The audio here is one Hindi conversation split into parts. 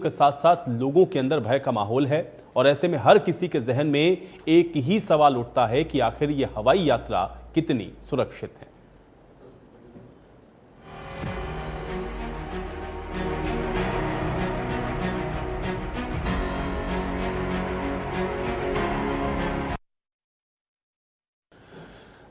के साथ साथ लोगों के अंदर भय का माहौल है और ऐसे में हर किसी के जहन में एक ही सवाल उठता है कि आखिर ये हवाई यात्रा कितनी सुरक्षित है।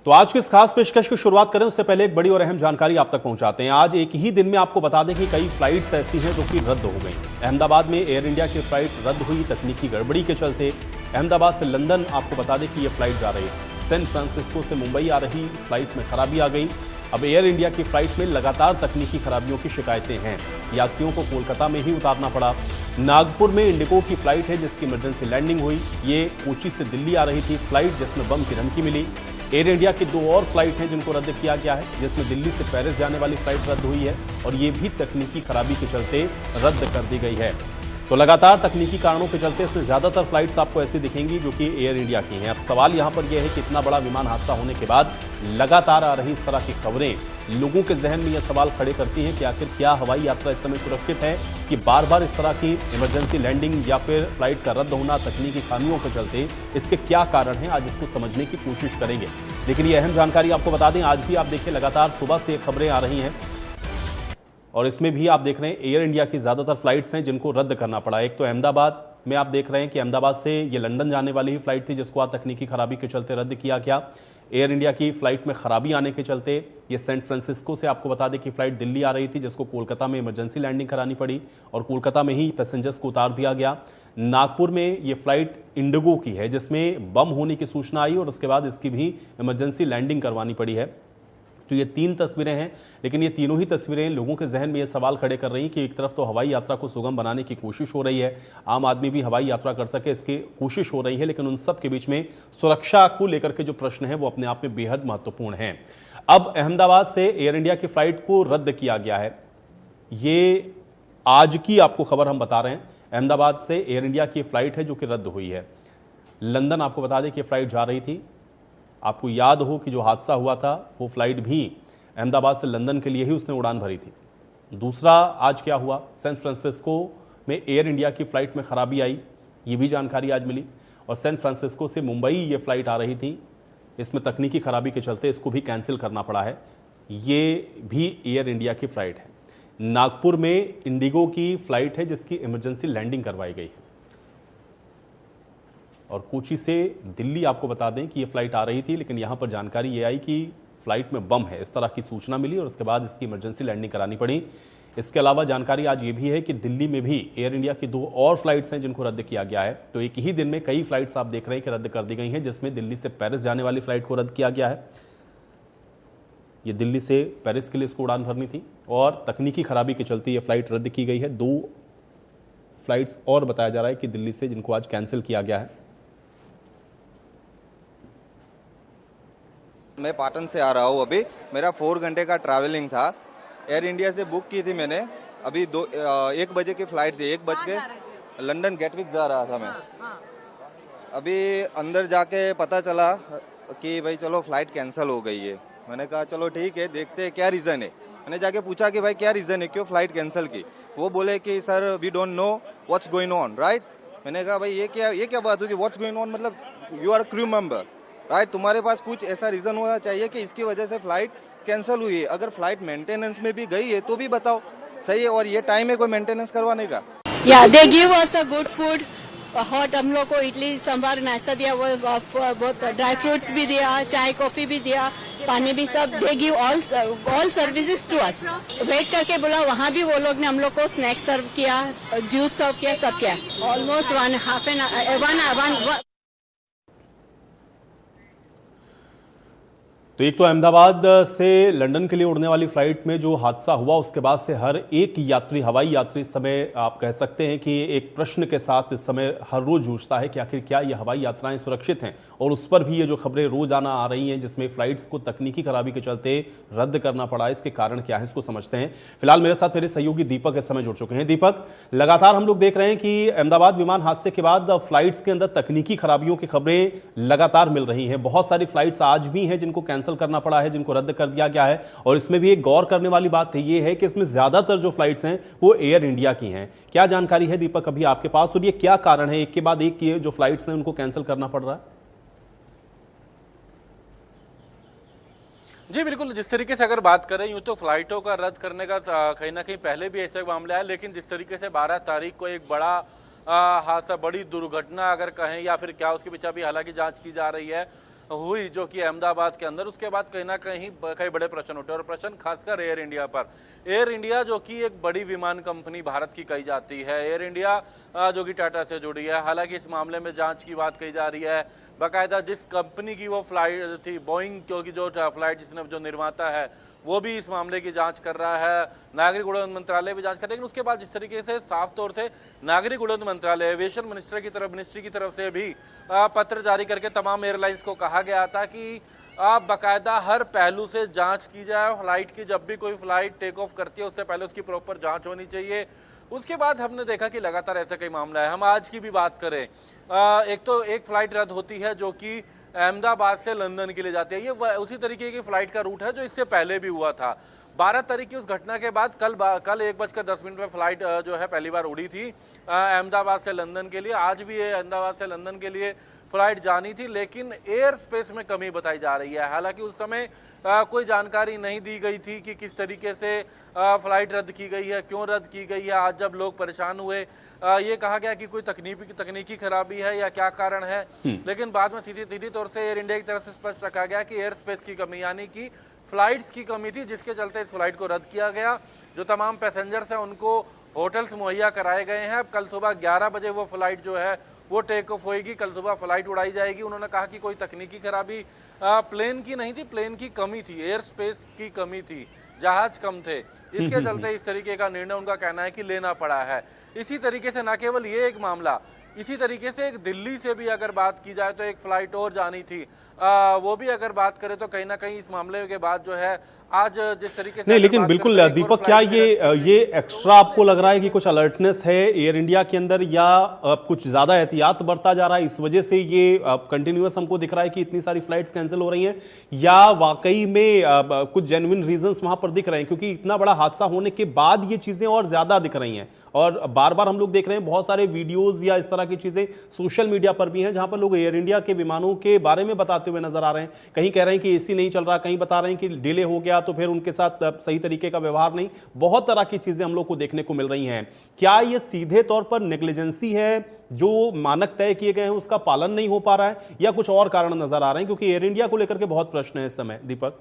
तो आज की इस खास पेशकश की शुरुआत करें उससे पहले एक बड़ी और अहम जानकारी आप तक पहुंचाते हैं। आज एक ही दिन में आपको बता दें कि कई फ्लाइट्स ऐसी हैं जो कि रद्द हो गई। अहमदाबाद में एयर इंडिया की फ्लाइट रद्द हुई तकनीकी गड़बड़ी के चलते। अहमदाबाद से लंदन आपको बता दें कि यह फ्लाइट जा रही है। सैन फ्रांसिस्को से मुंबई आ रही फ्लाइट में खराबी आ गई। अब एयर इंडिया की फ्लाइट में लगातार तकनीकी खराबियों की शिकायतें हैं। यात्रियों को कोलकाता में ही उतारना पड़ा। नागपुर में इंडिगो की फ्लाइट है जिसकी इमरजेंसी लैंडिंग हुई। ये कोची से दिल्ली आ रही थी फ्लाइट जिसमें बम की धमकी मिली। एयर इंडिया की 2 और फ्लाइट हैं जिनको रद्द किया गया है, जिसमें दिल्ली से पेरिस जाने वाली फ्लाइट रद्द हुई है और ये भी तकनीकी खराबी के चलते रद्द कर दी गई है। तो लगातार तकनीकी कारणों के चलते इसमें ज्यादातर फ्लाइट्स आपको ऐसी दिखेंगी जो कि एयर इंडिया की हैं। अब सवाल यहां पर यह है कि इतना बड़ा विमान हादसा होने के बाद लगातार आ रही इस तरह की खबरें लोगों के जहन में यह सवाल खड़े करती हैं कि आखिर क्या हवाई यात्रा इस समय सुरक्षित है, कि बार बार इस तरह की इमरजेंसी लैंडिंग या फिर फ्लाइट का रद्द होना तकनीकी खामियों के चलते इसके क्या कारण हैं। आज इसको समझने की कोशिश करेंगे। लेकिन ये अहम जानकारी आपको बता दें, आज भी आप देखिए लगातार सुबह से खबरें आ रही हैं और इसमें भी आप देख रहे हैं एयर इंडिया की ज़्यादातर फ्लाइट्स हैं जिनको रद्द करना पड़ा। एक तो अहमदाबाद में आप देख रहे हैं कि अहमदाबाद से ये लंदन जाने वाली ही फ्लाइट थी जिसको आज तकनीकी खराबी के चलते रद्द किया गया। एयर इंडिया की फ्लाइट में खराबी आने के चलते ये सैन फ्रांसिस्को से आपको बता दें कि फ्लाइट दिल्ली आ रही थी जिसको कोलकाता में इमरजेंसी लैंडिंग करानी पड़ी और कोलकाता में ही पैसेंजर्स को उतार दिया गया। नागपुर में ये फ्लाइट इंडिगो की है जिसमें बम होने की सूचना आई और उसके बाद इसकी भी इमरजेंसी लैंडिंग करवानी पड़ी है। तो ये 3 तस्वीरें हैं, लेकिन ये तीनों ही तस्वीरें लोगों के जहन में ये सवाल खड़े कर रही हैं कि एक तरफ तो हवाई यात्रा को सुगम बनाने की कोशिश हो रही है, आम आदमी भी हवाई यात्रा कर सके इसकी कोशिश हो रही है, लेकिन उन सब के बीच में सुरक्षा को लेकर के जो प्रश्न है वो अपने आप में बेहद महत्वपूर्ण है। अब अहमदाबाद से एयर इंडिया की फ्लाइट को रद्द किया गया है। ये आज की आपको खबर हम बता रहे हैं। अहमदाबाद से एयर इंडिया की फ्लाइट है जो कि रद्द हुई है। लंदन आपको बता दें कि फ्लाइट जा रही थी। आपको याद हो कि जो हादसा हुआ था वो फ्लाइट भी अहमदाबाद से लंदन के लिए ही उसने उड़ान भरी थी। दूसरा आज क्या हुआ, सैन फ्रांसिस्को में एयर इंडिया की फ़्लाइट में ख़राबी आई, ये भी जानकारी आज मिली और सैन फ्रांसिस्को से मुंबई ये फ़्लाइट आ रही थी, इसमें तकनीकी ख़राबी के चलते इसको भी कैंसिल करना पड़ा है। ये भी एयर इंडिया की फ़्लाइट है। नागपुर में इंडिगो की फ़्लाइट है जिसकी इमरजेंसी लैंडिंग करवाई गई है और कोची से दिल्ली आपको बता दें कि ये फ्लाइट आ रही थी, लेकिन यहाँ पर जानकारी ये आई कि फ्लाइट में बम है, इस तरह की सूचना मिली और उसके बाद इसकी इमरजेंसी लैंडिंग करानी पड़ी। इसके अलावा जानकारी आज ये भी है कि दिल्ली में भी एयर इंडिया की 2 और फ्लाइट्स हैं जिनको रद्द किया गया है। तो एक ही दिन में कई फ्लाइट्स आप देख रहे हैं कि रद्द कर दी गई हैं, जिसमें दिल्ली से पेरिस जाने वाली फ्लाइट को रद्द किया गया है। ये दिल्ली से पेरिस के लिए इसको उड़ान भरनी थी और तकनीकी खराबी के चलते ये फ्लाइट रद्द की गई है। 2 फ्लाइट्स और बताया जा रहा है कि दिल्ली से जिनको आज कैंसिल किया गया है। मैं पाटन से आ रहा हूँ। अभी मेरा 4 घंटे का ट्रैवलिंग था। एयर इंडिया से बुक की थी मैंने। अभी 1 बजे की फ़्लाइट थी। 1 बज के लंदन गेटविक जा रहा था मैं। अभी अंदर जाके पता चला कि भाई चलो फ़्लाइट कैंसिल हो गई है। मैंने कहा चलो ठीक है, देखते हैं क्या रीज़न है। मैंने जाके पूछा कि भाई क्या रीज़न है, क्यों फ़्लाइट कैंसिल की। वो बोले कि sir we don't know what's going on, right. मैंने कहा भाई ये क्या बात हुई, व्हाट्स गोइंग ऑन मतलब you are crew member, right. तुम्हारे पास कुछ ऐसा रीज़न होना चाहिए कि इसकी वजह से फ़्लाइट कैंसिल हुई है। अगर फ्लाइट मेंटेनेंस में भी गई है तो भी बताओ, सही है। और ये टाइम है कोई मेंटेनेंस करवाने का। या they give us a good food, hot. हम लोग को इडली सांभर नाश्ता दिया, वो बहुत ड्राई फ्रूट्स भी दिया, चाय कॉफ़ी भी दिया, पानी भी, सब। They give all services to us. Wait करके बोला, वहाँ भी वो लोग ने हम लोग को स्नैक्स सर्व किया, जूस सर्व किया, सब किया। ऑलमोस्ट 1.5 तो एक तो अहमदाबाद से लंदन के लिए उड़ने वाली फ्लाइट में जो हादसा हुआ उसके बाद से हर एक यात्री, हवाई यात्री इस समय आप कह सकते हैं कि एक प्रश्न के साथ इस समय हर रोज जूझता है कि आखिर क्या ये हवाई यात्राएं सुरक्षित हैं। और उस पर भी ये जो खबरें रोजाना आ रही हैं जिसमें फ्लाइट्स को तकनीकी खराबी के चलते रद्द करना पड़ा, इसके कारण क्या है इसको समझते हैं। फिलहाल मेरे साथ मेरे सहयोगी दीपक इस समय जुड़ चुके हैं। दीपक, लगातार हम लोग देख रहे हैं कि अहमदाबाद विमान हादसे के बाद फ्लाइट्स के अंदर तकनीकी खराबियों की खबरें लगातार मिल रही हैं। बहुत सारी फ्लाइट्स आज भी हैं जिनको कैंसिल कैंसिल करना पड़ा है, जिनको रद्द कर दिया गया है। और इसमें भी एक गौर करने वाली बात ये है कि इसमें ज्यादातर जो फ्लाइट्स हैं वो एयर इंडिया की हैं। क्या जानकारी है दीपक अभी आपके पास, और ये क्या कारण है एक के बाद एक ये जो फ्लाइट्स हैं उनको कैंसिल करना पड़ रहा है? जी बिल्कुल, जिस तरीके से अगर बात करें यूँ तो फ्लाइटों का रद्द करने का कहीं ना कहीं पहले भी ऐसे मामला है, लेकिन जिस तरीके से 12 तारीख को एक बड़ा हादसा, बड़ी दुर्घटना अगर कहें या फिर क्या, उसके पीछे अभी हालांकि जांच की जा रही है, हुई जो कि अहमदाबाद के अंदर, उसके बाद कहीं ना कहीं कई बड़े प्रश्न उठे, और प्रश्न खासकर एयर इंडिया पर। एयर इंडिया जो कि एक बड़ी विमान कंपनी भारत की कही जाती है, एयर इंडिया जो कि टाटा से जुड़ी है, हालांकि इस मामले में जांच की बात कही जा रही है। बाकायदा जिस कंपनी की वो फ्लाइट थी, बोइंग, क्योंकि जो फ्लाइट जिसने जो निर्माता है वो भी इस मामले की जांच कर रहा है, नागरिक उड्डयन मंत्रालय भी जांच कर रहा है। लेकिन उसके बाद जिस तरीके से साफ तौर से नागरिक उड्डयन मंत्रालय, एविएशन मिनिस्ट्री की तरफ से भी पत्र जारी करके तमाम एयरलाइंस को कहा गया था कि आप बाकायदा हर पहलू से जांच की जाए फ्लाइट की। जब भी कोई फ्लाइट टेक ऑफ करती है उससे पहले उसकी प्रॉपर जांच होनी चाहिए। उसके बाद हमने देखा कि लगातार ऐसा कई मामला है। हम आज की भी बात करें, एक तो एक फ्लाइट रद्द होती है जो कि अहमदाबाद से लंदन के लिए जाती है, ये उसी तरीके की फ्लाइट का रूट है जो इससे पहले भी हुआ था। 12 तारीख की उस घटना के बाद कल 1:10 में फ्लाइट जो है पहली बार उड़ी थी अहमदाबाद से लंदन के लिए। आज भी ये अहमदाबाद से लंदन के लिए फ्लाइट जानी थी, लेकिन एयर स्पेस में कमी बताई जा रही है। हालांकि उस समय कोई जानकारी नहीं दी गई थी कि किस तरीके से फ्लाइट रद्द की गई है, क्यों रद्द की गई है। आज जब लोग परेशान हुए, ये कहा गया कि कोई तकनीकी खराबी है या क्या कारण है, लेकिन बाद में सीधी तौर से एयर इंडिया की तरफ से स्पष्ट रखा गया कि एयर स्पेस की कमी, यानी कि फ्लाइट्स की कमी थी, जिसके चलते इस फ्लाइट को रद्द किया गया। जो तमाम पैसेंजर्स हैं उनको होटल्स मुहैया कराए गए हैं। कल सुबह 11 बजे वो फ्लाइट जो है वो टेक ऑफ होएगी, कल सुबह फ्लाइट उड़ाई जाएगी। उन्होंने कहा कि कोई तकनीकी खराबी प्लेन की नहीं थी, प्लेन की कमी थी, एयर स्पेस की कमी थी, जहाज कम थे, इसके चलते इस तरीके का निर्णय उनका कहना है कि लेना पड़ा है। इसी तरीके से न केवल ये एक मामला, इसी तरीके से एक दिल्ली से भी अगर बात की जाए तो एक फ्लाइट और जानी थी, वो भी अगर बात करें तो कहीं ना कहीं इस मामले के बाद जो है आज जिस तरीके से नहीं, लेकिन बिल्कुल दीपक, क्या ये एक्स्ट्रा आपको लग रहा है कि कुछ अलर्टनेस है एयर इंडिया के अंदर, या कुछ ज्यादा एहतियात बरता जा रहा है, इस वजह से ये कंटिन्यूअस हमको दिख रहा है कि इतनी सारी फ्लाइट्स कैंसिल हो रही हैं, या वाकई में कुछ जेन्युइन रीजंस वहां पर दिख रहे हैं? क्योंकि इतना बड़ा हादसा होने के बाद ये चीजें और ज्यादा दिख रही हैं, और बार बार हम लोग देख रहे हैं बहुत सारे वीडियोज या इस तरह की चीजें सोशल मीडिया पर भी हैं जहां पर लोग एयर इंडिया के विमानों के बारे में बताते हुए नजर आ रहे हैं। कहीं कह रहे हैं कि एसी नहीं चल रहा, कहीं बता रहे हैं कि डिले हो गया तो फिर उनके साथ सही तरीके का व्यवहार नहीं, बहुत तरह की चीजें हम लोग को देखने को मिल रही हैं। क्या ये सीधे तौर पर नेग्लिजेंसी है, जो मानक तय किए गए हैं उसका पालन नहीं हो पा रहा है, या कुछ और कारण नजर आ रहे हैं? क्योंकि एयर इंडिया को लेकर के बहुत प्रश्न है इस समय। दीपक,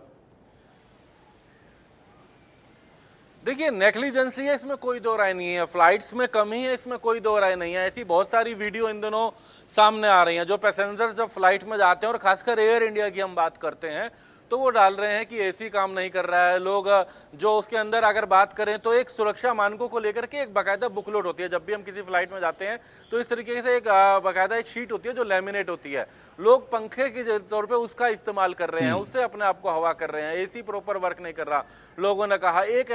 देखिए, नेग्लिजेंसी है, इसमें कोई दो राय नहीं है, फ्लाइट्स में कमी है, इसमें कोई दो राय नहीं है। ऐसी बहुत सारी वीडियो इन दिनों सामने आ रही हैं, जो पैसेंजर्स जब फ्लाइट में जाते हैं, और खासकर एयर इंडिया की हम बात करते हैं, तो वो डाल रहे हैं कि एसी काम नहीं कर रहा है। लोग जो उसके अंदर अगर बात करें तो एक सुरक्षा मानकों को लेकर के एक बाकायदा बुकलेट होती है। जब भी हम किसी फ्लाइट में जाते हैं तो इस तरीके से एक बाकायदा एक शीट होती है जो लैमिनेट होती है। लोग पंखे के तौर पे उसका इस्तेमाल कर रहे हैं, उससे अपने आप को हवा कर रहे हैं, एसी प्रॉपर वर्क नहीं कर रहा, लोगों ने कहा। एक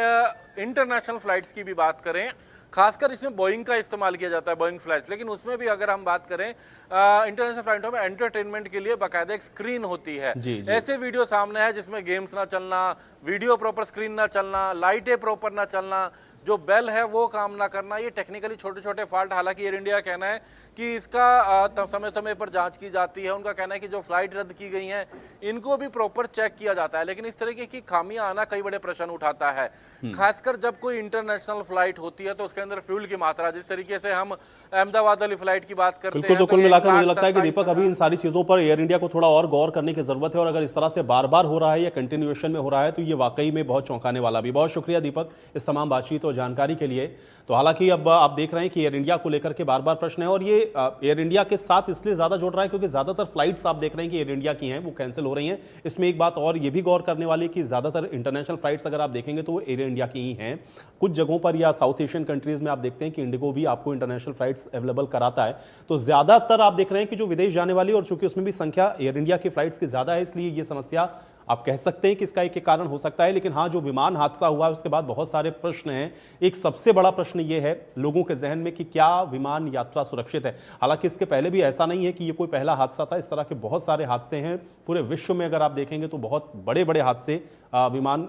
इंटरनेशनल फ्लाइट्स की भी बात करें, खासकर इसमें बोइंग का इस्तेमाल किया जाता है, बोइंग फ्लाइट्स, लेकिन उसमें भी अगर हम बात करें इंटरनेशनल फ्लाइटों में एंटरटेनमेंट के लिए बाकायदा एक स्क्रीन होती है। ऐसे वीडियो सामने है जिसमें गेम्स ना चलना, वीडियो प्रॉपर स्क्रीन ना चलना, लाइटें प्रॉपर ना चलना, जो बेल है वो काम ना करना, ये टेक्निकली छोटे छोटे फॉल्ट। हालांकि एयर इंडिया कहना है कि इसका समय समय पर जांच की जाती है। उनका कहना है कि जो फ्लाइट रद्द की गई हैं इनको भी प्रॉपर चेक किया जाता है, लेकिन इस तरीके की खामियां आना कई बड़े प्रश्न उठाता है। खासकर जब कोई इंटरनेशनल फ्लाइट होती है तो उसके अंदर फ्यूल की मात्रा, जिस तरीके से हम अहमदाबाद वाली फ्लाइट की बात करते हैं, तो कुल मिलाकर मुझे लगता है कि दीपक, अभी इन सारी चीजों पर एयर इंडिया को थोड़ा और गौर करने की जरूरत है, और अगर इस तरह से बार बार हो रहा है या कंटिन्यूएशन में हो रहा है तो ये वाकई में बहुत चौंकाने वाला भी। बहुत शुक्रिया दीपक इस तमाम बातचीत और जानकारी के लिए। तो हालांकि अब आप देख रहे हैं कि एयर इंडिया को लेकर के बार बार प्रश्न है, और ये एयर इंडिया के साथ इसलिए ज्यादा जुड़ रहा है क्योंकि ज्यादातर फ्लाइट्स आप देख रहे हैं कि एयर इंडिया की हैं वो कैंसिल हो रही हैं। इसमें एक बात और ये भी गौर करने वाली है कि ज्यादातर इंटरनेशनल फ्लाइट्स अगर आप देखेंगे तो वो एयर इंडिया की ही हैं। कुछ जगहों पर या साउथ एशियन कंट्रीज में आप देखते हैं कि इंडिगो भी आपको इंटरनेशनल फ्लाइट्स अवेलेबल कराता है। तो ज्यादातर आप देख रहे हैं कि जो विदेश जाने वाली, और चूंकि उसमें भी संख्या एयर इंडिया की फ्लाइट्स की ज्यादा है, इसलिए ये समस्या आप कह सकते हैं कि इसका एक कारण हो सकता है, लेकिन हाँ, जो विमान हादसा हुआ है उसके बाद बहुत सारे प्रश्न हैं। एक सबसे बड़ा प्रश्न ये है लोगों के जहन में कि क्या विमान यात्रा सुरक्षित है। हालांकि इसके पहले भी ऐसा नहीं है कि ये कोई पहला हादसा था, इस तरह के बहुत सारे हादसे हैं पूरे विश्व में। अगर आप देखेंगे तो बहुत बड़े बड़े हादसे विमान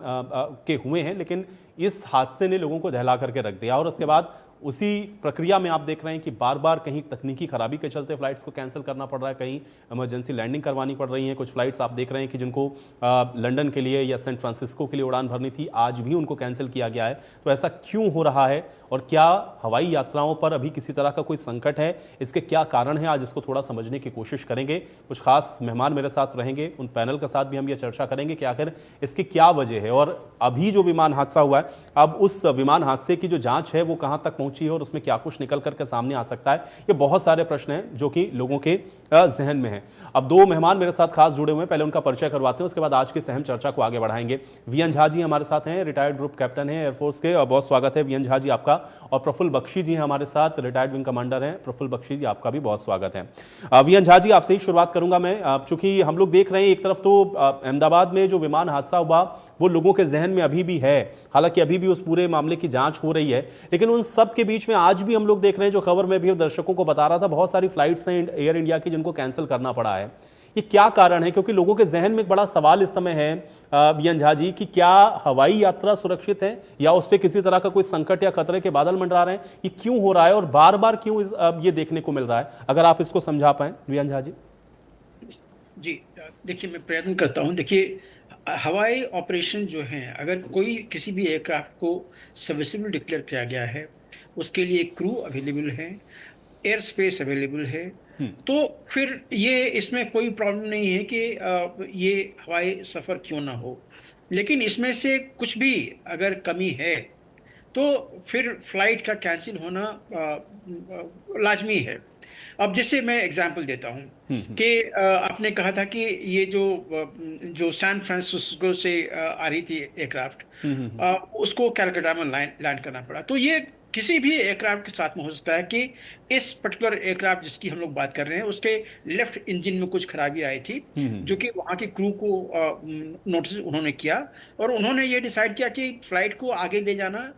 के हुए हैं, लेकिन इस हादसे ने लोगों को दहला करके रख दिया। और उसके बाद उसी प्रक्रिया में आप देख रहे हैं कि बार बार कहीं तकनीकी खराबी के चलते फ्लाइट्स को कैंसिल करना पड़ रहा है, कहीं इमरजेंसी लैंडिंग करवानी पड़ रही है। कुछ फ्लाइट्स आप देख रहे हैं कि जिनको लंदन के लिए या सैन फ्रांसिस्को के लिए उड़ान भरनी थी, आज भी उनको कैंसिल किया गया है। तो ऐसा क्यों हो रहा है और क्या हवाई यात्राओं पर अभी किसी तरह का कोई संकट है, इसके क्या कारण है, आज इसको थोड़ा समझने की कोशिश करेंगे। कुछ खास मेहमान मेरे साथ रहेंगे, उन पैनल के साथ भी हम ये चर्चा करेंगे कि आखिर इसकी क्या वजह है और अभी जो विमान हादसा हुआ है, अब उस विमान हादसे की जो जांच है वो कहां तक पहुंची है और उसमें क्या कुछ निकल करके सामने आ सकता है। ये बहुत सारे प्रश्न हैं जो कि लोगों के जहन में हैं। अब दो मेहमान मेरे साथ खास जुड़े हुए हैं, पहले उनका परिचय करवाते हैं, उसके बाद आज की सहम चर्चा को आगे बढ़ाएंगे। वीएन झा जी हमारे साथ हैं, रिटायर्ड ग्रुप कैप्टन हैं एयरफोर्स के, और बहुत स्वागत है वीएन झा जी आपका। और प्रफुल्ल बख्शी जी हमारे साथ, रिटायर्ड विंग कमांडर हैं। प्रफुल्ल बख्शी जी आपका भी बहुत स्वागत है। वीएन झा जी आपसे ही शुरुआत करूंगा मैं, चूंकि हम लोग देख रहे हैं एक तरफ तो अहमदाबाद में जो विमान हादसा हुआ वो लोगों के जहन में अभी भी है, हालांकि अभी भी उस पूरे मामले की जांच हो रही है, लेकिन उन सब के बीच में आज भी हम लोग देख रहे हैं, जो खबर में भी दर्शकों को बता रहा था, बहुत सारी फ्लाइट्स हैं एयर इंडिया की जिनको कैंसिल करना पड़ा है। ये क्या कारण है? क्योंकि लोगों के जहन में एक बड़ा सवाल इस समय है वीएन झा जी कि क्या हवाई यात्रा सुरक्षित है या उस पर किसी तरह का कोई संकट या खतरे के बादल मंडरा रहे हैं? ये क्यों हो रहा है और बार बार क्यों ये देखने को मिल रहा है? अगर आप इसको समझा पाए वीएन झा जी। जी देखिए, मैं प्रयत्न करता हूँ। देखिए, हवाई ऑपरेशन जो हैं, अगर कोई किसी भी एयरक्राफ्ट को सर्विसेबल डिक्लेयर किया गया है, उसके लिए क्रू अवेलेबल है, एयर स्पेस अवेलेबल है, तो फिर ये इसमें कोई प्रॉब्लम नहीं है कि ये हवाई सफ़र क्यों ना हो। लेकिन इसमें से कुछ भी अगर कमी है तो फिर फ्लाइट का कैंसिल होना लाजमी है। अब जैसे मैं एग्जांपल देता हूँ कि आपने कहा था कि ये जो सैन फ्रांसिस्को से आ रही थी एयरक्राफ्ट, उसको कलकत्ता में लैंड करना पड़ा। तो ये किसी भी एयरक्राफ्ट के साथ में हो सकता है कि इस पर्टिकुलर एयरक्राफ्ट जिसकी हम लोग बात कर रहे हैं, उसके लेफ्ट इंजन में कुछ खराबी आई थी, जो कि वहाँ के क्रू को नोटिस उन्होंने किया और उन्होंने ये डिसाइड किया कि फ्लाइट को आगे ले जाना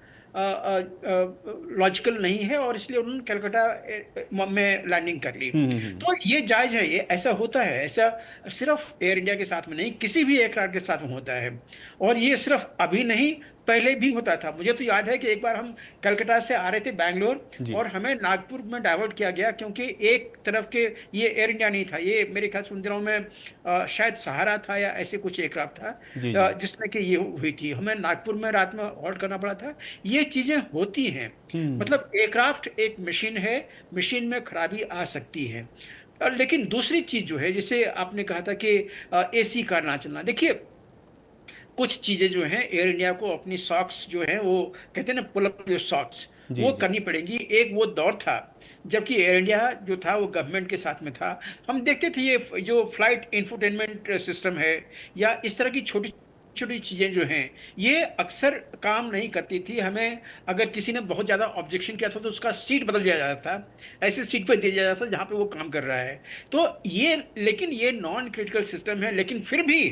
लॉजिकल नहीं है और इसलिए उन्होंने कलकत्ता में लैंडिंग कर ली। तो ये जायज़ है, ये ऐसा होता है। ऐसा सिर्फ एयर इंडिया के साथ में नहीं, किसी भी एयरक्राफ्ट के साथ में होता है। और ये सिर्फ अभी नहीं, पहले भी होता था। मुझे तो याद है कि एक बार हम कलकत्ता से आ रहे थे बैंगलोर और हमें नागपुर में डाइवर्ट किया गया, क्योंकि एक तरफ के ये एयर इंडिया नहीं था, ये मेरे ख्याल से उन दिनों में शायद सहारा था या ऐसे कुछ एयरक्राफ्ट था जिसमें कि ये हुई थी। हमें नागपुर में रात में हॉल्ट करना पड़ा था। ये चीजें होती हैं। मतलब एयरक्राफ्ट एक मशीन है, मशीन में खराबी आ सकती है। लेकिन दूसरी चीज जो है, जिसे आपने कहा था कि एसी का ना चलना, देखिए कुछ चीजें जो हैं एयर इंडिया को अपनी सॉक्स जो है, वो कहते हैं ना, पुल अप योर सॉक्स, वो करनी पड़ेगी। एक वो दौर था जबकि एयर इंडिया जो था वो गवर्नमेंट के साथ में था। हम देखते थे ये जो फ्लाइट इंफोटेनमेंट सिस्टम है या इस तरह की छोटी छोटी चीज़ें जो हैं, ये अक्सर काम नहीं करती थी। हमें अगर किसी ने बहुत ज़्यादा ऑब्जेक्शन किया था तो उसका सीट बदल दिया जाता था, ऐसे सीट पर दिया जाता था जहाँ पे वो काम कर रहा है। तो ये, लेकिन ये नॉन क्रिटिकल सिस्टम है। लेकिन फिर भी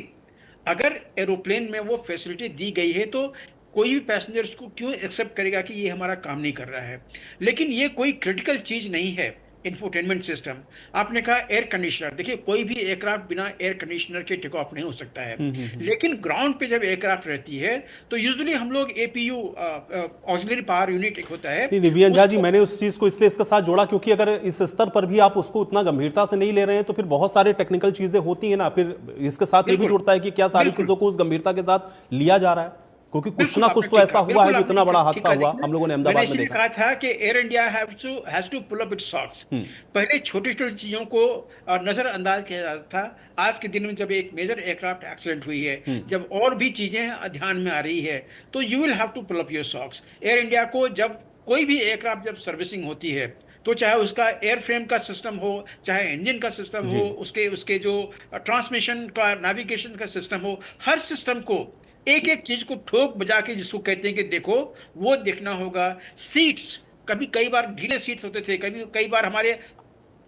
अगर एरोप्लेन में वो फैसिलिटी दी गई है तो कोई भी पैसेंजर उसको क्यों एक्सेप्ट करेगा कि ये हमारा काम नहीं कर रहा है। लेकिन ये कोई क्रिटिकल चीज़ नहीं है इंफोटेनमेंट सिस्टम। आपने कहा एयर कंडीशनर, देखिए कोई भी एयरक्राफ्ट बिना एयर कंडीशनर के टेक ऑफ नहीं हो सकता है। लेकिन ग्राउंड पे जब एयरक्राफ्ट रहती है तो यूजुअली हम लोग एपीयू, ऑक्सिलरी पावर यूनिट, एक होता है। वीएन झा जी, मैंने उस चीज को इसलिए इसके साथ जोड़ा क्योंकि अगर इस स्तर पर भी आप उसको उतना गंभीरता से नहीं ले रहे हैं तो फिर बहुत सारे टेक्निकल चीजें होती है ना, फिर इसके साथ ये भी जुड़ता है कि क्या सारी चीजों को उस गंभीरता के साथ लिया जा रहा है, क्योंकि कुछ ना कुछ तो ऐसा हुआ है जो इतना बड़ा हादसा हुआ हम लोगों ने अहमदाबाद में देखा। कहा था कि Air India has to pull up its socks. पहले छोटी छोटी चीजों को नजरअंदाज किया जाता था। आज के दिन में जब एक मेजर एयरक्राफ्ट एक्सीडेंट हुई है, जब और भी चीजें ध्यान में आ रही है, तो you will have to pull up your socks. Air India को जब कोई भी एयरक्राफ्ट जब सर्विसिंग होती है, तो चाहे उसका एयर फ्रेम का सिस्टम हो, चाहे इंजन का सिस्टम हो, उसके जो ट्रांसमिशन का, नेविगेशन का सिस्टम हो, हर सिस्टम को एक एक चीज को ठोक बजा के, जिसको कहते हैं कि देखो, वो देखना होगा। सीट्स, कई बार ढीले सीट्स होते थे, कई बार हमारे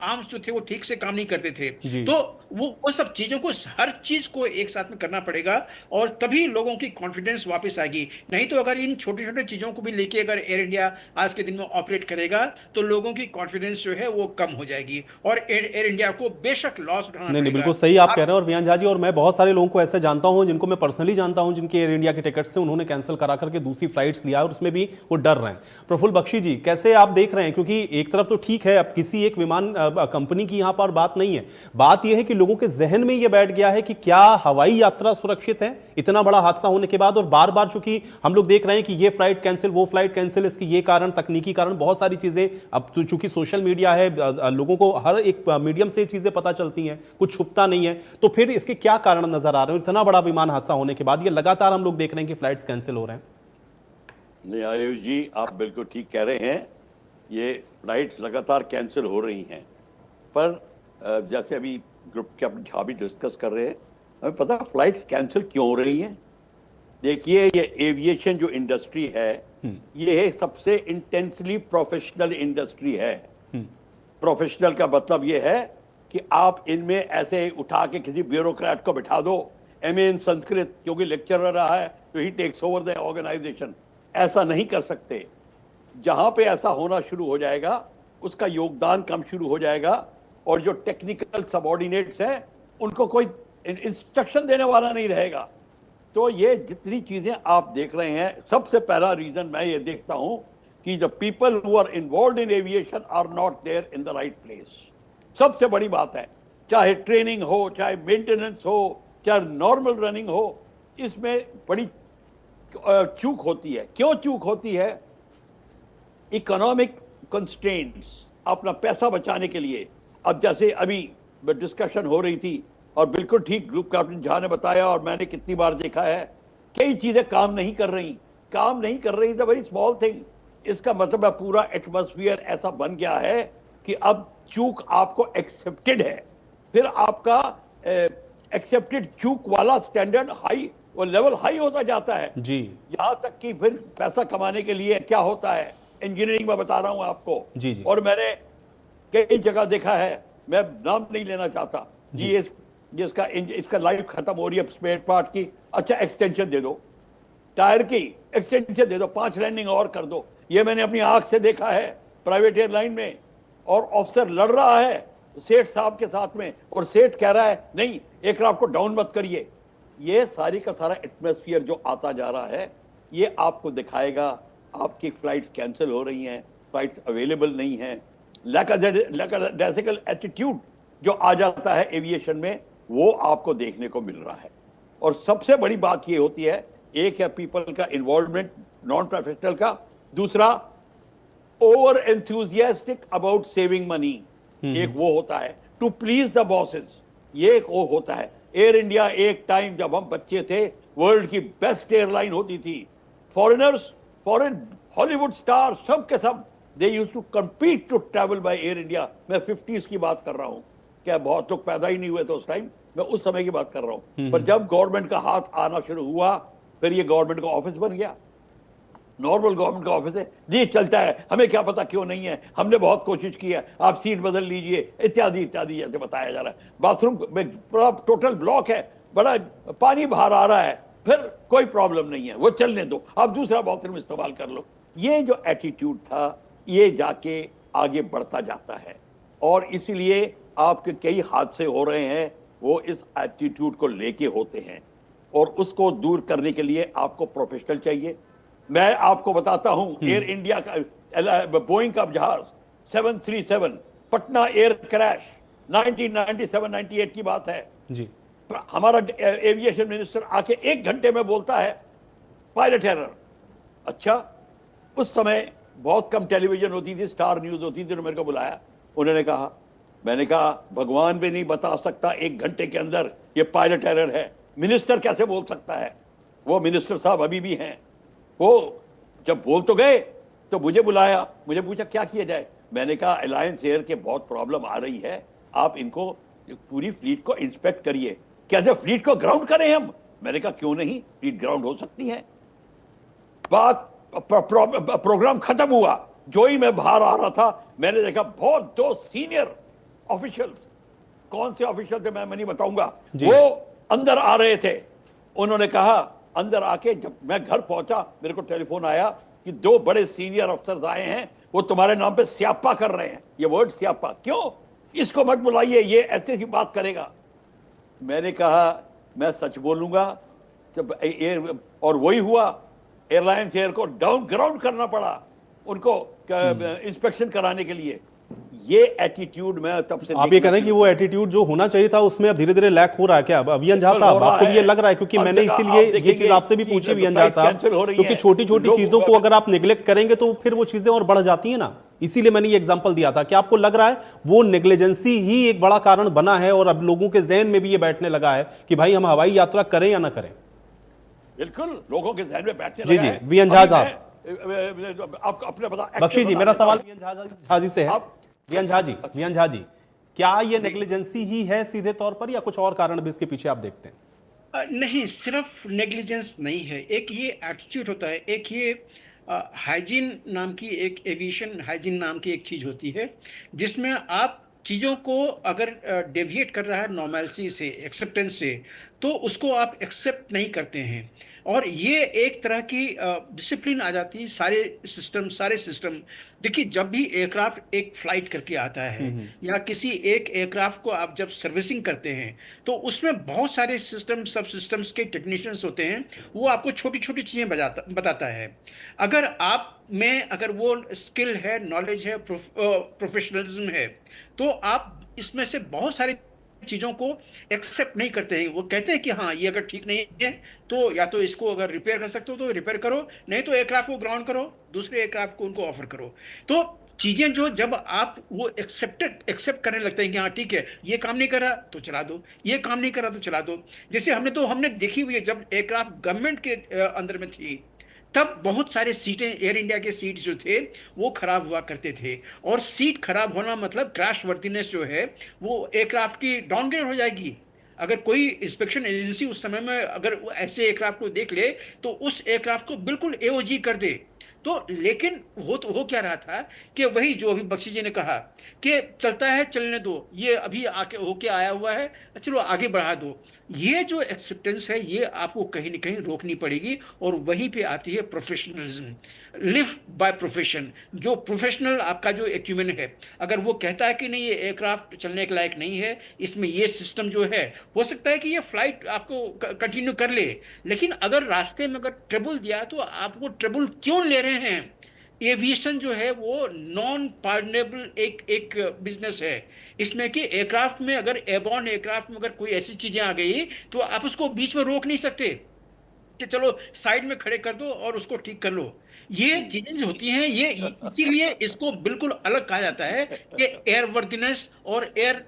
आर्म्स जो थे वो ठीक से काम नहीं करते थे। जी। तो वो सब चीजों को, हर चीज को एक साथ में करना पड़ेगा, और तभी लोगों की कॉन्फिडेंस वापस आएगी। नहीं तो अगर इन छोटे छोटे चीजों को भी लेके अगर एयर इंडिया आज के दिन में ऑपरेट करेगा तो लोगों की कॉन्फिडेंस जो है वो कम हो जाएगी, और एयर इंडिया को बेशक लॉस उठाना नहीं नहीं, पड़ेगा। बिल्कुल सही आप कह रहे हैं। और वियान झा जी, और मैं बहुत सारे लोगों को ऐसे जानता हूं जिनको मैं पर्सनली जानता हूं, जिनके एयर इंडिया के टिकट्स थे उन्होंने कैंसिल करा करके दूसरी फ्लाइट्स लिया, और उसमें भी वो डर रहे हैं। प्रफुल्ल बख्शी जी, कैसे आप देख रहे हैं? क्योंकि एक तरफ तो ठीक है, अब किसी एक विमान कंपनी की यहां पर बात नहीं है, बात यह है कि लोगों के जहन में यह बैठ गया है कि क्या हवाई यात्रा सुरक्षित है इतना बड़ा हादसा होने के बाद। और बार बार चूंकि हम लोग देख रहे हैं कि ये फ्लाइट कैंसिल, वो फ्लाइट कैंसिल, इसके ये कारण, तकनीकी कारण, बहुत सारी चीजें, अब तो चूंकि सोशल मीडिया है, लोगों को हर एक मीडियम से चीजें पता चलती हैं, कुछ छुपता नहीं है, तो फिर इसके क्या कारण नजर आ रहे हैं? इतना बड़ा विमान हादसा होने के बाद ये लगातार हम लोग देख रहे हैं कि फ्लाइट्स कैंसिल हो रहे हैं। नहीं आयुष जी, आप बिल्कुल ठीक कह रहे हैं, ये फ्लाइट्स लगातार कैंसिल हो रही हैं। पर जैसे अभी ग्रुप के अपने झा भी डिस्कस कर रहे हैं, हमें पता है फ्लाइट्स कैंसिल क्यों हो रही हैं। देखिए, ये एविएशन जो इंडस्ट्री है, ये सबसे इंटेंसली प्रोफेशनल इंडस्ट्री है। प्रोफेशनल का मतलब ये है कि आप इनमें ऐसे उठा के किसी ब्यूरोक्रेट को बिठा दो, एमए इन संस्कृत क्योंकि लेक्चरर रहा है तो ही टेक्स ओवर द ऑर्गेनाइजेशन, ऐसा नहीं कर सकते। जहां पे ऐसा होना शुरू हो जाएगा उसका योगदान कम शुरू हो जाएगा, और जो टेक्निकल सबऑर्डिनेट्स हैं उनको कोई इंस्ट्रक्शन देने वाला नहीं रहेगा। तो ये जितनी चीजें आप देख रहे हैं, सबसे पहला रीजन मैं ये देखता हूं कि the people who are involved in aviation are not there in the right place. सबसे बड़ी बात है, चाहे ट्रेनिंग हो, चाहे मेंटेनेंस हो, चाहे नॉर्मल रनिंग हो, इसमें बड़ी चूक होती है। क्यों चूक होती है? इकोनॉमिक कंस्ट्रेंट्स, अपना पैसा बचाने के लिए। अब जैसे अभी डिस्कशन हो रही थी, और बिल्कुल ठीक ग्रुप कैप्टन झा ने बताया, और मैंने कितनी बार देखा है, कई चीजें काम नहीं कर रही is a very small thing. इसका मतलब है पूरा एटमॉस्फेयर ऐसा बन गया है कि अब चूक आपको एक्सेप्टेड है, फिर आपका एक्सेप्टेड चूक वाला स्टैंडर्ड हाई, वो लेवल हाई होता जाता है जी। यहां तक कि फिर पैसा कमाने के लिए क्या होता है, इंजीनियरिंग में बता रहा हूं आपको जी जी। और मैंने कई जगह देखा है, मैं नाम नहीं लेना चाहता जी, जिसका इसका लाइफ खत्म हो रही है स्पेयर पार्ट की, अच्छा एक्सटेंशन दे दो, टायर की एक्सटेंशन दे दो, 5 लैंडिंग और कर दो। ये मैंने अपनी आंख से देखा है प्राइवेट एयरलाइन में, और ऑफिसर लड़ रहा है सेठ साहब के साथ में, और सेठ कह रहा है नहीं एयरक्राफ्ट को डाउन मत करिए। ये सारी का सारा एटमॉस्फेयर जो आता जा रहा है, ये आपको दिखाएगा आपकी फ्लाइट्स कैंसिल हो रही हैं, फ्लाइट्स अवेलेबल नहीं हैं, लैकदायसिकल एटीट्यूड जो आ जाता है एविएशन में, वो आपको देखने को मिल रहा है। और सबसे बड़ी बात ये होती है, एक है पीपल का इन्वॉल्वमेंट नॉन प्रोफेशनल का, दूसरा over enthusiastic about saving money, एक वो होता है टू प्लीज द बॉसेस, ये एक वो होता है। एयर इंडिया एक टाइम जब हम बच्चे थे वर्ल्ड की बेस्ट एयरलाइन होती थी, फॉरेनर्स, फॉरेन हॉलीवुड स्टार सब के सब they used to compete to travel by Air India. मैं 50s की बात कर रहा हूं, क्या बहुत लोग पैदा ही नहीं हुए थे उस टाइम, मैं उस समय की बात कर रहा हूं। पर जब गवर्नमेंट का हाथ आना शुरू हुआ, फिर ये गवर्नमेंट का ऑफिस बन गया, नॉर्मल गवर्नमेंट का ऑफिस है जी, चलता है, हमें क्या पता क्यों नहीं है, हमने बहुत कोशिश की है, आप सीट बदल लीजिए, इत्यादि इत्यादि जैसे बताया जा रहा है। बाथरूम में पूरा टोटल ब्लॉक है, बड़ा पानी बाहर आ रहा है, फिर कोई प्रॉब्लम नहीं है, वो चलने दो, आप दूसरा बाथरूम इस्तेमाल कर लो। ये जो एटीट्यूड था, ये जाके आगे बढ़ता जाता है, और इसीलिए आपके कई हादसे हो रहे हैं, वो इस एटीट्यूड को लेके होते हैं, और उसको दूर करने के लिए आपको प्रोफेशनल चाहिए। मैं आपको बताता हूं, एयर इंडिया का बोइंग का जहाज 737 पटना एयर क्रैश 1997-98 की बात है जी। हमारा एविएशन मिनिस्टर आके 1 घंटे में बोलता है पायलट एरर। अच्छा, उस समय बहुत कम टेलीविजन होती थी, स्टार न्यूज होती थी, तो मेरे को बुलाया, उन्होंने कहा, मैंने कहा भगवान भी नहीं बता सकता 1 घंटे के अंदर ये पायलट एरर है, मिनिस्टर कैसे बोल सकता है? वो मिनिस्टर साहब अभी भी हैं, वो जब बोल तो गए तो मुझे बुलाया, मुझे पूछा क्या किया जाए। मैंने कहा अलायंस एयर के बहुत प्रॉब्लम आ रही है, आप इनको पूरी फ्लीट को इंस्पेक्ट करिए। कैसे फ्लीट को ग्राउंड करें हम? मैंने कहा क्यों नहीं, फ्लीट ग्राउंड हो सकती है। बात प्रोग्राम खत्म हुआ, जो ही मैं बाहर आ रहा था, मैंने देखा बहुत 2 सीनियर ऑफिशियल्स, कौन से ऑफिशियल थे मैं नहीं बताऊंगा, जी। वो अंदर आ रहे थे। उन्होंने कहा, अंदर आके जब मैं घर पहुंचा मेरे को टेलीफोन आया कि 2 बड़े सीनियर अफसर आए हैं, वो तुम्हारे नाम पे स्यापा कर रहे हैं। ये वर्ड स्यापा, क्यों, इसको मत बुलाइए, ये ऐसे ही बात करेगा। मैंने कहा मैं सच बोलूंगा और वही हुआ। एयरलाइंस एयर को डाउन ग्राउंड करना पड़ा उनको इंस्पेक्शन कराने के लिए। ये एटीट्यूड मैं तब से आप ये कह रहे हैं कि वो एटीट्यूड जो होना चाहिए था उसमें अब धीरे धीरे लैक हो रहा है क्या अवियन झा साहब? आपको भी ये लग रहा है? क्योंकि मैंने इसीलिए ये चीज आपसे भी पूछी अवियन झा साहब, क्योंकि छोटी छोटी चीजों को अगर आप निगलेक्ट करेंगे तो फिर वो चीजें और बढ़ जाती है ना। इसीलिए मैंने ये एग्जांपल दिया था कि आपको लग रहा है वो नेग्लिजेंसी ही एक बड़ा कारण बना है और अब लोगों के जहन में भी ये बैठने लगा है कि भाई हम हवाई यात्रा करें या ना करें। बिल्कुल लोगों के जहन में बैठने जी लगा जी है। वीएन झा साहब, आप अपने बता बख्शी जी, मेरा सवाल वीएन झा जी से है। वीएन झा जी, क्या ये नेग्लिजेंसी ही है सीधे तौर पर या कुछ और कारण भी इसके पीछे आप देखते हैं? नहीं, सिर्फ नेग्लिजेंस नहीं है, एक ये एटीट्यूड होता है, एक ये हाइजीन नाम की, एक एविएशन हाइजीन नाम की एक चीज़ होती है जिसमें आप चीज़ों को अगर डेविएट कर रहा है नॉर्मलिटी से, एक्सेप्टेंस से, तो उसको आप एक्सेप्ट नहीं करते हैं। और ये एक तरह की डिसिप्लिन आ जाती है सारे सिस्टम। देखिए, जब भी एयरक्राफ्ट एक फ्लाइट करके आता है या किसी एक एयरक्राफ्ट को आप जब सर्विसिंग करते हैं तो उसमें बहुत सारे सब सिस्टम्स के टेक्नीशियंस होते हैं, वो आपको छोटी छोटी चीज़ें बताता है। अगर वो स्किल है, नॉलेज है, प्रोफेशनलिज्म है, तो आप इसमें से बहुत सारे चीज़ों को एक्सेप्ट नहीं करते हैं। वो कहते हैं कि हाँ, ये अगर ठीक नहीं है तो या तो इसको अगर रिपेयर कर सकते हो तो रिपेयर करो, नहीं तो एयरक्राफ्ट को ग्राउंड करो, दूसरे एयरक्राफ्ट को उनको ऑफर करो। तो चीज़ें जो जब आप वो एक्सेप्ट करने लगते हैं कि हाँ ठीक है, ये काम नहीं कर रहा तो चला दो, ये काम नहीं कर रहा तो चला दो। जैसे हमने देखी हुई है, जब एयरक्राफ्ट गवर्नमेंट के अंदर में थी तब बहुत सारे सीटें, एयर इंडिया के सीट जो थे वो खराब हुआ करते थे। और सीट खराब होना मतलब क्रैश वर्दीनेस जो है वो एयरक्राफ्ट की डाउनग्रेड हो जाएगी। अगर कोई इंस्पेक्शन एजेंसी उस समय में अगर ऐसे एयरक्राफ्ट को देख ले तो उस एयरक्राफ्ट को बिल्कुल एओजी कर दे। तो लेकिन हो क्या रहा था कि वही जो अभी बख्शी जी ने कहा कि चलता है चलने दो, ये अभी आके होके आया हुआ है, चलो आगे बढ़ा दो। ये जो एक्सेप्टेंस है ये आपको कहीं ना कहीं रोकनी पड़ेगी। और वहीं पे आती है प्रोफेशनलिज्म, लिव बाय प्रोफेशन। जो प्रोफेशनल आपका जो एक्यूमेन है, अगर वो कहता है कि नहीं ये एयरक्राफ्ट चलने के लायक नहीं है, इसमें ये सिस्टम जो है, हो सकता है कि ये फ्लाइट आपको कंटिन्यू कर ले, लेकिन अगर रास्ते में अगर ट्रबल दिया तो आप वो ट्रबल क्यों ले रहे हैं? एविएशन जो है वो नॉन पार्डनेबल एक बिजनेस है। इसमें कि एयरक्राफ्ट में अगर एयरबॉर्न एयरक्राफ्ट में अगर कोई ऐसी चीजें आ गई तो आप उसको बीच में रोक नहीं सकते कि चलो साइड में खड़े कर दो और उसको ठीक कर लो। ये चीजें जो होती हैं ये इसीलिए इसको बिल्कुल अलग कहा जाता है कि एयरवर्दीनेस और एयर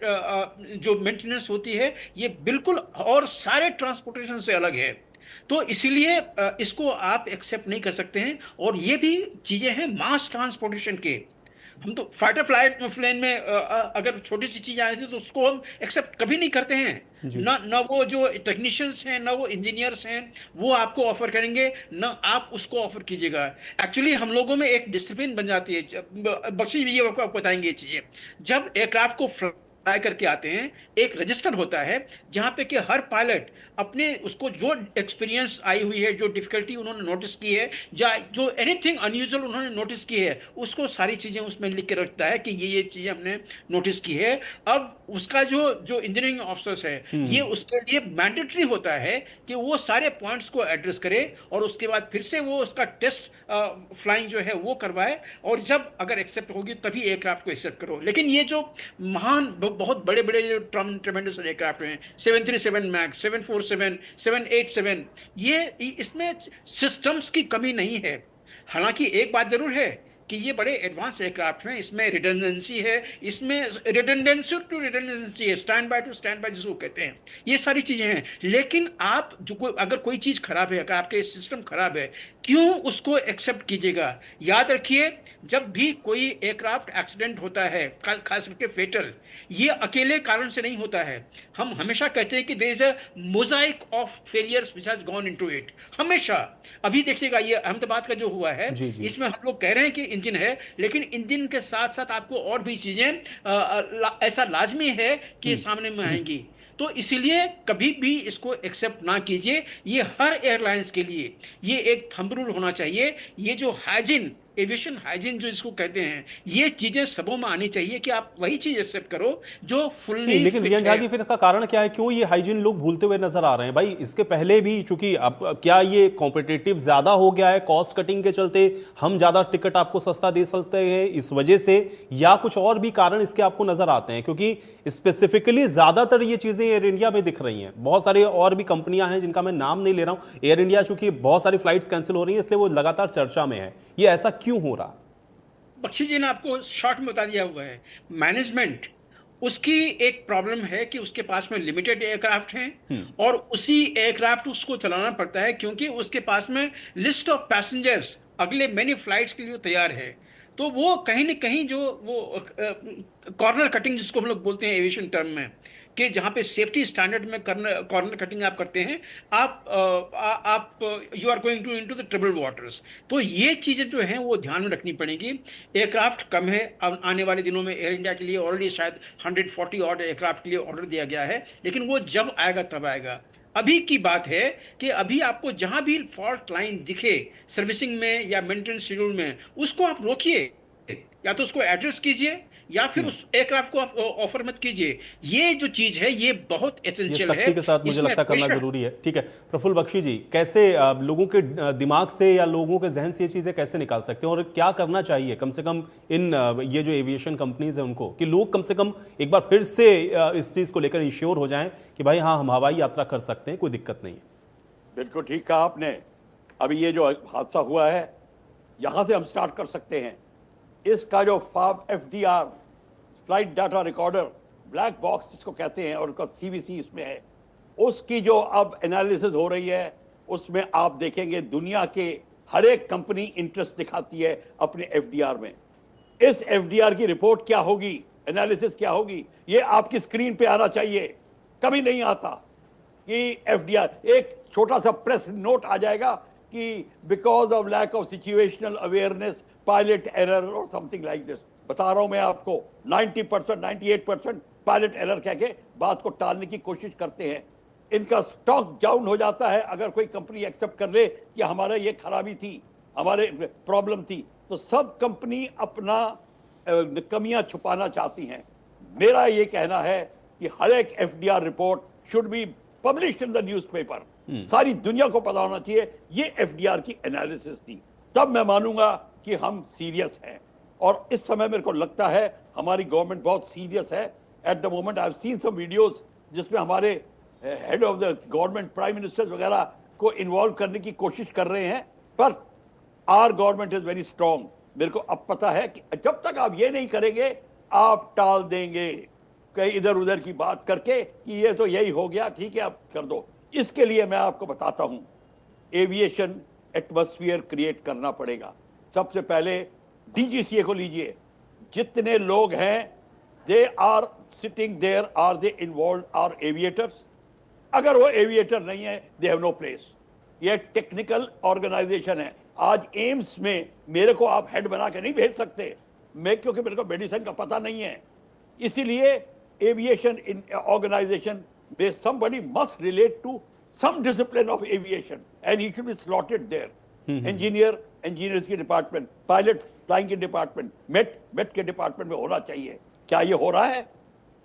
जो मेंटेनेंस होती है ये बिल्कुल और सारे ट्रांसपोर्टेशन से अलग है। तो इसीलिए इसको आप एक्सेप्ट नहीं कर सकते हैं। और ये भी चीजें हैं मास ट्रांसपोर्टेशन के। हम तो फाइटर प्लेन में अगर छोटी सी चीज आ रही थी तो उसको हम एक्सेप्ट कभी नहीं करते हैं। ना वो जो टेक्नीशियंस हैं, ना वो इंजीनियर्स हैं, वो आपको ऑफर करेंगे, ना आप उसको ऑफर कीजिएगा। एक्चुअली हम लोगों में एक डिसिप्लिन बन जाती है। बख्शी ये आपको बताएंगे ये चीजें। जब एयरक्राफ्ट को फ्लाई करके आते हैं, एक रजिस्टर होता है जहां पे कि हर पायलट अपने उसको जो एक्सपीरियंस आई हुई है, जो डिफिकल्टी उन्होंने नोटिस की है, या जो एनीथिंग अनयूजुअल उन्होंने नोटिस की है, उसको सारी चीजें उसमें लिख के रखता है कि ये चीजें हमने नोटिस की है। अब उसका जो इंजीनियरिंग ऑफिसर्स है ये उसके लिए मैंडेटरी होता है कि वो सारे पॉइंट्स को एड्रेस करे और उसके बाद फिर से वो उसका टेस्ट फ्लाइंग जो है वो करवाए, और जब अगर एक्सेप्ट होगी तभी एयरक्राफ्ट को एक्सेप्ट करो। लेकिन ये जो महान बहुत बड़े बड़े जो ट्रेमेंडस एयरक्राफ्ट हैं, 737 मैक्स, 747, 787, ये इसमें सिस्टम्स की कमी नहीं है। हालांकि एक बात जरूर है कि ये बड़े एडवांस एयरक्राफ्ट हैं, इसमें रिडंडेंसी है, इसमें रिडंडेंसी टू रिडंडेंसी है, stand by two stand by जिसको कहते हैं, ये सारी चीजें हैं। लेकिन आप अगर कोई चीज खराब है, अगर आपके सिस्टम खराब है, क्यों उसको एक्सेप्ट कीजिएगा? याद रखिए, जब भी कोई एयरक्राफ्ट एक्सीडेंट होता है, खास करके फेटल, ये अकेले कारण से नहीं होता है। हम हमेशा कहते हैं कि there is a mosaic of failures which has gone into it. हमेशा। अभी देखिएगा ये अहमदाबाद का जो हुआ है, इसमें हम लोग कह रहे हैं कि इंजन है, लेकिन इंजन के साथ साथ आपको और भी चीजें ऐसा लाजमी है कि सामने में आएंगी। तो इसीलिए कभी भी इसको एक्सेप्ट ना कीजिए। ये हर एयरलाइंस के लिए ये एक थंब रूल होना चाहिए। ये जो हाइजीन, एविएशन हाइजीन जो इसको कहते हैं, ये चीजें सबों में आनी चाहिए कि आप वही चीज एक्सेप्ट करो जो नहीं, फुल्ली लेकिन फिट रियन झा है। जी, फिर इसका कारण क्या है? क्यों ये हाइजीन लोग भूलते हुए नजर आ रहे हैं? भाई इसके पहले भी, चूंकि अब क्या ये कॉम्पिटिटिव ज्यादा हो गया है, कॉस्ट कटिंग के चलते हम ज्यादा टिकट आपको सस्ता दे सकते हैं इस वजह से, या कुछ और भी कारण इसके आपको नजर आते हैं? क्योंकि स्पेसिफिकली ज्यादातर ये चीजें एयर इंडिया में दिख रही हैं। बहुत सारे और भी कंपनियां हैं जिनका मैं नाम नहीं ले रहा हूं। एयर इंडिया चूंकि बहुत सारी फ्लाइट्स कैंसिल हो रही हैं, इसलिए वो लगातार चर्चा में है। ये ऐसा क्यों हो रहा? बख्शी जी ने आपको शॉर्ट में बता दिया हुआ है। मैनेजमेंट, उसकी एक प्रॉब्लम है कि उसके पास में लिमिटेड एयरक्राफ्ट हैं और उसी एयरक्राफ्ट उसको चलाना पड़ता है, क्योंकि उसके पास में लिस्ट ऑफ पैसेंजर्स अगले मेनी फ्लाइट्स के लिए तैयार है। तो वो कहीं न कहीं जो वो कॉर्नर कटिंग जिसको हम लोग बोलते हैं एविएशन टर्म में, कि जहाँ पे सेफ्टी स्टैंडर्ड में कॉर्नर कटिंग आप करते हैं, आप you are going to into the trouble waters. तो ये चीज़ें जो हैं वो ध्यान में रखनी पड़ेगी। एयरक्राफ्ट कम है। अब आने वाले दिनों में एयर इंडिया के लिए ऑलरेडी शायद 140 ऑर्डर एयरक्राफ्ट के लिए ऑर्डर दिया गया है, लेकिन वो जब आएगा तब आएगा। अभी की बात है कि अभी आपको जहां भी फॉल्ट लाइन दिखे सर्विसिंग में या मेंटेनेंस शेड्यूल में, उसको आप रोकिए, या तो उसको एड्रेस कीजिए या फिर उस एयरक्राफ्ट को ऑफर मत कीजिए। ये जो चीज है ये बहुत ये एसेंशियल है। सख्ती के साथ मुझे इसमें लगता करना प्रेशर- जरूरी है। ठीक है, प्रफुल्ल बख्शी जी, कैसे लोगों के दिमाग से या लोगों के जहन से ये चीजें कैसे निकाल सकते हैं, और क्या करना चाहिए कम से कम इन ये जो एविएशन कंपनीज हैं उनको, कि लोग कम से कम एक बार फिर से इस चीज को लेकर इंश्योर हो जाएं कि भाई हाँ, हम हवाई यात्रा कर सकते हैं, कोई दिक्कत नहीं है? बिल्कुल ठीक कहा आपने। अभी ये जो हादसा हुआ है, यहां से हम स्टार्ट कर सकते हैं। इसका जो फाब FDR, flight data recorder, black box जिसको कहते हैं, और उसका CVC इसमें है, उसकी जो अब एनालिसिस हो रही है, उसमें आप देखेंगे दुनिया के हर एक कंपनी इंटरेस्ट दिखाती है अपने FDR में। इस FDR की रिपोर्ट क्या होगी, एनालिसिस क्या होगी, ये आपकी स्क्रीन पे आना चाहिए। कभी नहीं आता कि FDR, एक छोटा सा प्रेस नोट आ जाएगा कि because of lack of situational awareness, pilot error और समथिंग लाइक दिस। बता रहा हूं मैं आपको, 90%, 98% पायलट एरर कह के बात को टालने की कोशिश करते हैं। इनका स्टॉक डाउन हो जाता है अगर कोई कंपनी एक्सेप्ट कर ले कि हमारे ये खराबी थी, हमारे प्रॉब्लम थी, तो सब कंपनी अपना कमियां छुपाना चाहती हैं। मेरा ये कहना है कि हर एक FDR report should be published in the newspaper. सारी दुनिया को पता होना चाहिए ये FDR की एनालिसिस थी, तब मैं मानूंगा कि हम सीरियस हैं। और इस समय मेरे को लगता है हमारी गवर्नमेंट बहुत सीरियस है। At the moment I have seen some videos जिसमें हमारे head of the government, prime ministers वगैरह को इन्वॉल्व करने की कोशिश कर रहे हैं, per hour government is very strong. मेरे को अब पता है कि जब तक आप ये नहीं करेंगे, आप टाल देंगे कहीं इधर उधर की बात करके कि ये तो यही हो गया, ठीक है आप कर दो। इसके लिए मैं आपको बताता हूं, एविएशन एटमॉस्फेयर क्रिएट करना पड़ेगा। सबसे पहले DGCA को लीजिए, जितने लोग हैं they are sitting there, are they involve, are aviators? अगर वो एविएटर नहीं है, दे हैव नो प्लेस। ये टेक्निकल ऑर्गेनाइजेशन है। आज एम्स में मेरे को आप हेड बना के नहीं भेज सकते, मैं, क्योंकि मेरे को मेडिसिन का पता नहीं है। इसीलिए एविएशन इन ऑर्गेनाइजेशन में somebody must relate to some discipline of aviation and he should be slotted there. Engineers की डिपार्टमेंट, पायलट फ्लाइंग की डिपार्टमेंट, मेट के डिपार्टमेंट में होना चाहिए। क्या ये हो रहा है?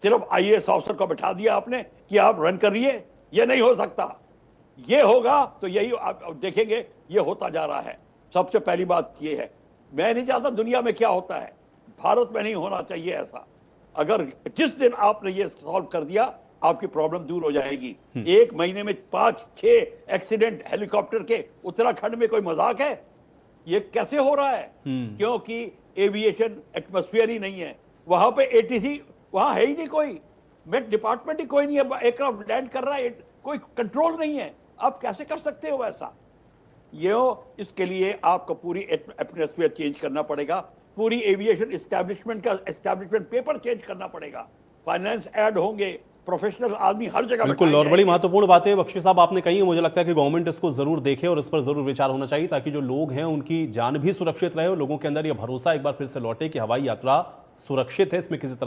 सिर्फ IAS ऑफिसर को बैठा दिया आपने कि आप रन करिए, ये नहीं हो सकता। ये होगा तो यही आप देखेंगे, ये होता जा रहा है। सबसे पहली बात ये है, मैं नहीं जानता दुनिया में क्या होता है, भारत में नहीं होना चाहिए ऐसा। अगर जिस दिन आपने ये सॉल्व कर दिया, आपकी प्रॉब्लम दूर हो जाएगी। एक महीने में 5-6 एक्सीडेंट हेलीकॉप्टर के, उत्तराखंड में कोई मजाक है? ये कैसे हो रहा है? क्योंकि एविएशन एटमॉस्फेयर ही नहीं है वहां पे। ATC वहां है ही नहीं कोई, मेट डिपार्टमेंट ही कोई नहीं है, एयरक्राफ्ट लैंड कर रहा है, कोई कंट्रोल नहीं है। आप कैसे कर सकते हो ऐसा? इसके लिए आपको पूरी एटमॉस्फेयर चेंज करना पड़ेगा, पूरी एविएशन एस्टैब्लिशमेंट का एस्टैब्लिशमेंट पेपर चेंज करना पड़ेगा, फाइनेंस ऐड होंगे, प्रोफेशनल आदमी हर जगह बिल्कुल, बैठाए और बड़ी जाएंगे। महत्वपूर्ण बातें बख्शी साहब आपने कही है। मुझे लगता है कि गवर्नमेंट इसको जरूर देखे और इस पर जरूर विचार होना चाहिए, ताकि जो लोग हैं उनकी जान भी सुरक्षित रहे और लोगों के अंदर यह भरोसा एक बार फिर से लौटे कि हवाई यात्रा सुरक्षित है, इसमें किसी तरह